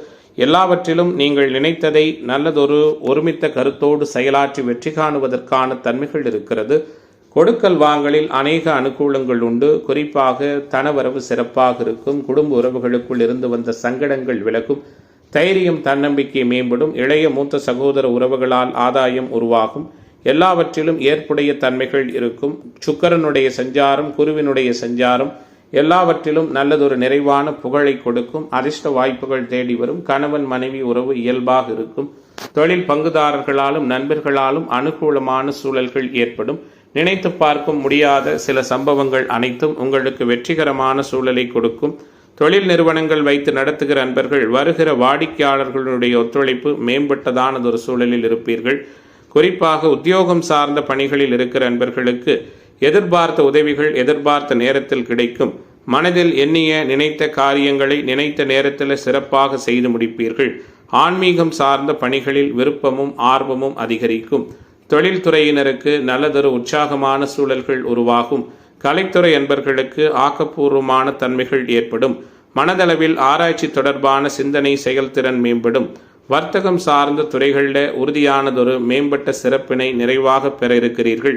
எல்லாவற்றிலும் நீங்கள் நினைத்ததை நல்லதொரு ஒருமித்த கருத்தோடு செயலாற்றி வெற்றி காணுவதற்கான தன்மைகள் இருக்கிறது. கொடுக்கல் வாங்கலில் அநேக அனுகூலங்கள் உண்டு. குறிப்பாக தனவரவு சிறப்பாக இருக்கும். குடும்ப உறவுகளுக்குள் இருந்து வந்த சங்கடங்கள் விலகும். தைரியம் தன்னம்பிக்கை மேம்படும். இளைய மூத்த சகோதர உறவுகளால் ஆதாயம் உருவாகும். எல்லாவற்றிலும் ஏற்புடைய தன்மைகள் இருக்கும். சுக்கிரனுடைய சஞ்சாரம், குருவினுடைய சஞ்சாரம் எல்லாவற்றிலும் நல்லதொரு நிறைவான புகழை கொடுக்கும். அதிர்ஷ்ட வாய்ப்புகள் தேடி வரும். கணவன் மனைவி உறவு இயல்பாக இருக்கும். தொழில் பங்குதாரர்களாலும் நண்பர்களாலும் அனுகூலமான சூழல்கள் ஏற்படும். நினைத்து பார்க்கும் முடியாத சில சம்பவங்கள் அனைத்தும் உங்களுக்கு வெற்றிகரமான சூழலை கொடுக்கும். தொழில் நிறுவனங்கள் வைத்து நடத்துகிற அன்பர்கள் வருகிற வாடிக்கையாளர்களுடைய ஒத்துழைப்பு மேம்பட்டதானதொரு சூழலில் இருப்பீர்கள். குறிப்பாக உத்தியோகம் சார்ந்த பணிகளில் இருக்கிற அன்பர்களுக்கு எதிர்பார்த்த உதவிகள் எதிர்பார்த்த நேரத்தில் கிடைக்கும். மனதில் எண்ணிய நினைத்த காரியங்களை நினைத்த நேரத்தில் சிறப்பாக செய்து முடிப்பீர்கள். ஆன்மீகம் சார்ந்த பணிகளில் விருப்பமும் ஆர்வமும் அதிகரிக்கும். தொழில்துறையினருக்கு நல்லதொரு உற்சாகமான சூழல்கள் உருவாகும். கலைத்துறை அன்பர்களுக்கு ஆக்கப்பூர்வமான தன்மைகள் ஏற்படும். மனதளவில் ஆராய்ச்சி தொடர்பான சிந்தனை செயல்திறன் மேம்படும். வர்த்தகம் சார்ந்த துறைகளில் உறுதியானதொரு மேம்பட்ட சிறப்பினை நிறைவாக பெற இருக்கிறீர்கள்.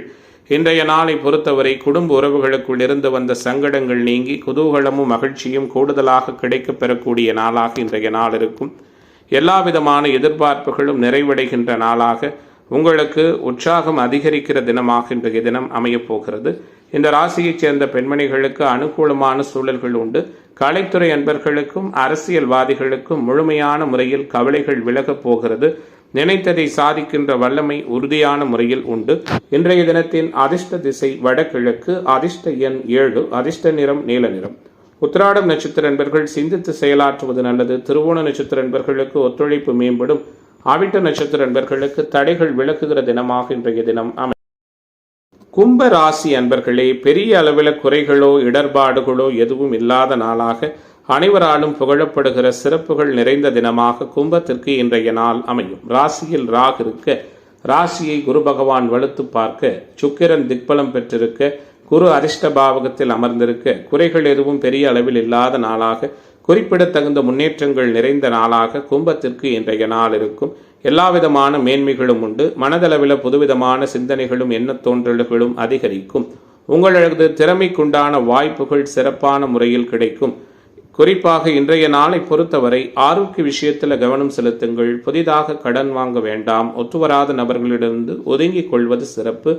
இன்றைய நாளை பொறுத்தவரை குடும்ப உறவுகளுக்குள் இருந்து வந்த சங்கடங்கள் நீங்கி குதூகலமும் மகிழ்ச்சியும் கூடுதலாக கிடைக்கப் பெறக்கூடிய நாளாக இன்றைய நாள் இருக்கும். எல்லா விதமான எதிர்பார்ப்புகளும் நிறைவடைகின்ற நாளாக உங்களுக்கு உற்சாகம் அதிகரிக்கிற தினமாக இன்றைய தினம் அமையப் போகிறது. இந்த ராசியைச் சேர்ந்த பெண்மணிகளுக்கு அனுகூலமான சூழல்கள் உண்டு. கலைத்துறை அன்பர்களுக்கும் அரசியல்வாதிகளுக்கும் முழுமையான முறையில் கவலைகள் விலகப் போகிறது. நினைத்ததை சாதிக்கின்ற வல்லமை உறுதியான முறையில் உண்டு. இன்றைய தினத்தின் அதிர்ஷ்ட திசை வடகிழக்கு, அதிர்ஷ்ட எண் 7, அதிர்ஷ்ட நிறம் நீல நிறம். உத்திராடம் நட்சத்திர அன்பர்கள் சிந்தித்து செயலாற்றுவது நல்லது. திருவோண நட்சத்திர அன்பர்களுக்கு ஒத்துழைப்பு மேம்படும். அவிட்ட நட்சத்திர அன்பர்களுக்கு தடைகள் விலகுகிற தினமாக இன்றைய தினம் அமை. கும்ப ராசி அன்பர்களே, பெரிய அளவில் குறைகளோ இடர்பாடுகளோ எதுவும் இல்லாத நாளாக அனைவராலும் புகழப்படுகிற சிறப்புகள் நிறைந்த தினமாக கும்பத்திற்கு இன்றைய நாள் அமையும். ராசியில் ராகு இருக்க, ராசியை குரு பகவான் வலுத்து பார்க்க, சுக்கிரன் திக்பலம் பெற்றிருக்க, குரு அதிர்ஷ்ட பாவகத்தில் அமர்ந்திருக்க, குறைகள் எதுவும் பெரிய அளவில் இல்லாத நாளாக, குறிப்பிடத்தகுந்த முன்னேற்றங்கள் நிறைந்த நாளாக கும்பத்திற்கு இன்றைய நாள் இருக்கும். எல்லாவிதமான மேன்மைகளும் உண்டு. மனதளவில் புதுவிதமான சிந்தனைகளும் எண்ண தோன்றல்களும் அதிகரிக்கும். உங்களது திறமைக்குண்டான வாய்ப்புகள் சிறப்பான முறையில் கிடைக்கும். குறிப்பாக இன்றைய நாளை பொறுத்தவரை ஆரோக்கிய விஷயத்தில் கவனம் செலுத்துங்கள். புதிதாக கடன் வாங்க வேண்டாம். ஒத்துவராத நபர்களிடமிருந்து ஒதுங்கிக் கொள்வது சிறப்பு.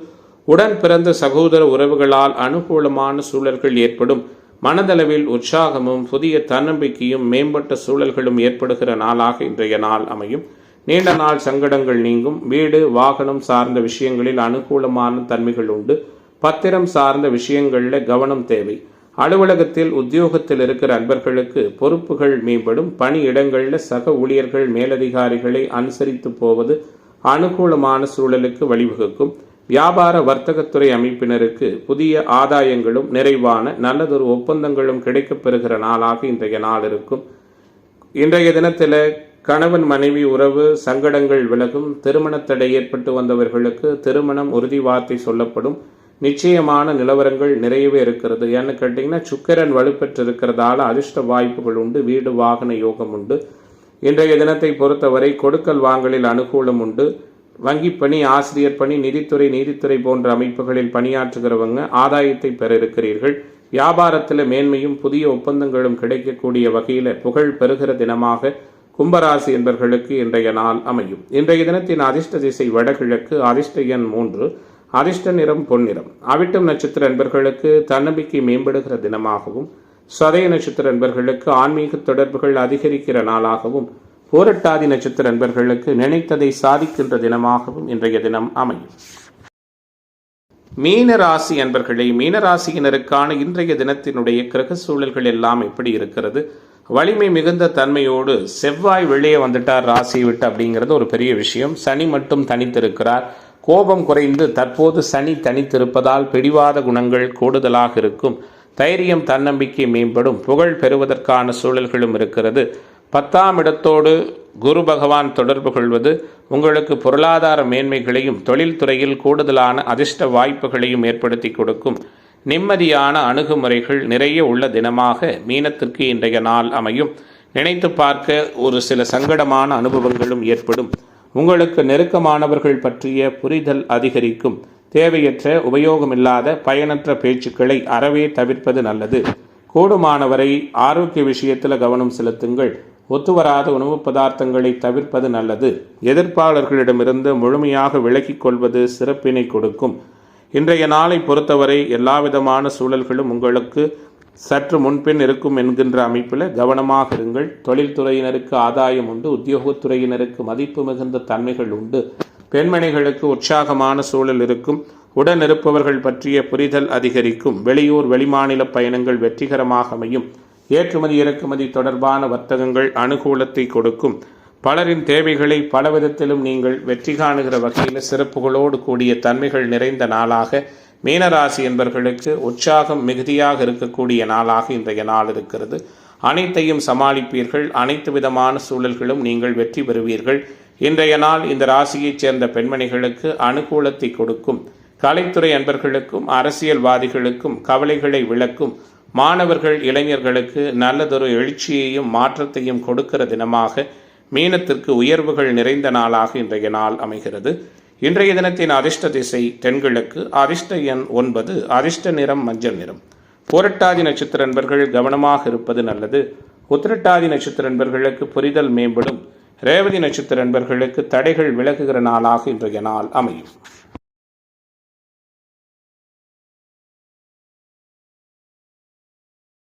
உடன் பிறந்த சகோதர உறவுகளால் அனுகூலமான சூழல்கள் ஏற்படும். மனதளவில் உற்சாகமும் புதிய தன்னம்பிக்கையும் மேம்பட்ட சூழல்களும் ஏற்படுகிற நாளாக இன்றைய நாள் அமையும். நீண்ட நாள் சங்கடங்கள் நீங்கும். வீடு வாகனம் சார்ந்த விஷயங்களில் அனுகூலமான தன்மைகள் உண்டு. பத்திரம் சார்ந்த விஷயங்களில் கவனம் தேவை. அலுவலகத்தில் உத்தியோகத்தில் இருக்கிற அன்பர்களுக்கு பொறுப்புகள் மேம்படும். பணியிடங்களில் சக ஊழியர்கள் மேலதிகாரிகளை அனுசரித்து போவது அனுகூலமான சூழலுக்கு வழிவகுக்கும். வியாபார வர்த்தகத்துறை அமைப்பினருக்கு புதிய ஆதாயங்களும் நிறைவான நல்லதொரு ஒப்பந்தங்களும் கிடைக்கப் பெறுகிற நாளாக இன்றைய நாள் இருக்கும். இன்றைய தினத்தில் கணவன் மனைவி உறவு சங்கடங்கள் விலகும். திருமண தடை ஏற்பட்டு வந்தவர்களுக்கு திருமணம் உறுதி வார்த்தை சொல்லப்படும். நிச்சயமான நிலவரங்கள் நிறையவே இருக்கிறது. ஏன்னு கேட்டிங்கன்னா சுக்கிரன் வலுப்பெற்றிருக்கிறதால அதிர்ஷ்ட வாய்ப்புகள் உண்டு. வீடு வாகன யோகம் உண்டு. இன்றைய தினத்தை பொறுத்தவரை கொடுக்கல் வாங்கலில் அனுகூலம் உண்டு. வங்கி பணி, ஆசிரியர் பணி, நீதித்துறை போன்ற அமைப்புகளில் பணியாற்றுகிறவங்க ஆதாயத்தை பெற இருக்கிறீர்கள். வியாபாரத்தில் மேன்மையும் புதிய ஒப்பந்தங்களும் கிடைக்கக்கூடிய வகையில் புகழ் பெறுகிற தினமாக கும்பராசி என்பர்களுக்கு இன்றைய நாள் அமையும். இன்றைய தினத்தின் அதிர்ஷ்ட திசை வடகிழக்கு, அதிர்ஷ்ட எண் 3, அதிர்ஷ்ட நிறம் பொன்னிறம். அவிட்டம் நட்சத்திர அன்பர்களுக்கு தன்னம்பிக்கை மேம்படுகிற தினமாகவும், சதய நட்சத்திர அன்பர்களுக்கு ஆன்மீக தொடர்புகள் அதிகரிக்கிற நாளாகவும், பூரட்டாதி நட்சத்திர அன்பர்களுக்கு நினைத்ததை சாதிக்கின்ற தினமாகவும் இன்றைய தினம் அமையும். மீன ராசி அன்பர்களே, மீனராசியினருக்கான இன்றைய தினத்தினுடைய கிரக சூழல்கள் எல்லாம் எப்படி இருக்கிறது? வலிமை மிகுந்த தன்மையோடு செவ்வாய் வெளியே வந்துட்டார் ராசியை விட்டு அப்படிங்கிறது ஒரு பெரிய விஷயம். சனி மட்டும் தனித்திருக்கிறார். கோபம் குறைந்து தற்போது சனி தனித்திருப்பதால் பிடிவாத குணங்கள் கூடுதலாக இருக்கும். தைரியம் தன்னம்பிக்கை மேம்படும். புகழ் பெறுவதற்கான சூழல்களும் இருக்கிறது. 10ஆம் இடத்தோடு குரு பகவான் தொடர்பு கொள்வது உங்களுக்கு பொருளாதார மேன்மைகளையும் தொழில்துறையில் கூடுதலான அதிர்ஷ்ட வாய்ப்புகளையும் ஏற்படுத்தி கொடுக்கும். நிம்மதியான அணுகுமுறைகள் நிறைய உள்ள தினமாக மீனத்திற்கு இன்றைய நாள் அமையும். நினைத்து பார்க்க ஒரு சில சங்கடமான அனுபவங்களும் ஏற்படும். உங்களுக்கு நெருக்கமானவர்கள் பற்றிய புரிதல் அதிகரிக்கும். தேவையற்ற உபயோகமில்லாத பயனற்ற பேச்சுக்களை அறவே தவிர்ப்பது நல்லது. கூடுமானவரை ஆரோக்கிய விஷயத்தில் கவனம் செலுத்துங்கள். ஒத்துவராத உணவு பதார்த்தங்களை தவிர்ப்பது நல்லது. எதிர்ப்பாளர்களிடமிருந்து முழுமையாக விலகிக் கொள்வது சிறப்பினை கொடுக்கும். இன்றைய நாளை பொறுத்தவரை எல்லாவிதமான சூழல்களும் உங்களுக்கு சற்று முன்பின் இருக்கும் என்கின்ற அமைப்பில் கவனமாக இருங்கள். தொழில்துறையினருக்கு ஆதாயம் உண்டு. உத்தியோகத்துறையினருக்கு மதிப்பு மிகுந்த தன்மைகள் உண்டு. பெண்மணிகளுக்கு உற்சாகமான சூழல் இருக்கும். உடன் இருப்பவர்கள் பற்றிய புரிதல் அதிகரிக்கும். வெளியூர் வெளிமாநில பயணங்கள் வெற்றிகரமாக அமையும். ஏற்றுமதி இறக்குமதி தொடர்பான வர்த்தகங்கள் அனுகூலத்தை கொடுக்கும். பலரின் தேவைகளை பலவிதத்திலும் நீங்கள் வெற்றி காணுகிற வகையில் சிறப்புகளோடு கூடிய தன்மைகள் நிறைந்த நாளாக மீனராசி என்பவர்களுக்கு உற்சாகம் மிகுதியாக இருக்கக்கூடிய நாளாக இன்றைய நாள் இருக்கிறது. அனைத்தையும் சமாளிப்பீர்கள். அனைத்து விதமான சூழல்களும் நீங்கள் வெற்றி பெறுவீர்கள். இன்றைய நாள் இந்த ராசியைச் சேர்ந்த பெண்மணிகளுக்கு அனுகூலத்தை கொடுக்கும். கலைத்துறை அன்பர்களுக்கும் அரசியல்வாதிகளுக்கும் கவலைகளை விளக்கும். மாணவர்கள் இளைஞர்களுக்கு நல்லதொரு எழுச்சியையும் மாற்றத்தையும் கொடுக்கிற தினமாக மீனத்திற்கு உயர்வுகள் நிறைந்த நாளாக இன்றைய நாள் அமைகிறது. இன்றைய தினத்தின் அதிர்ஷ்ட திசை தென்கிழக்கு. அதிர்ஷ்ட எண் 9. அதிர்ஷ்ட நிறம் மஞ்சள் நிறம். புரட்டாதி நட்சத்திர அன்பர்கள் கவனமாக இருப்பது நல்லது. உத்திரட்டாதி நட்சத்திர அன்பர்களுக்கு புரிதல் மேம்படும். ரேவதி நட்சத்திர அன்பர்களுக்கு தடைகள் விலகுகிற நாளாக இன்றைய நாள் அமையும்.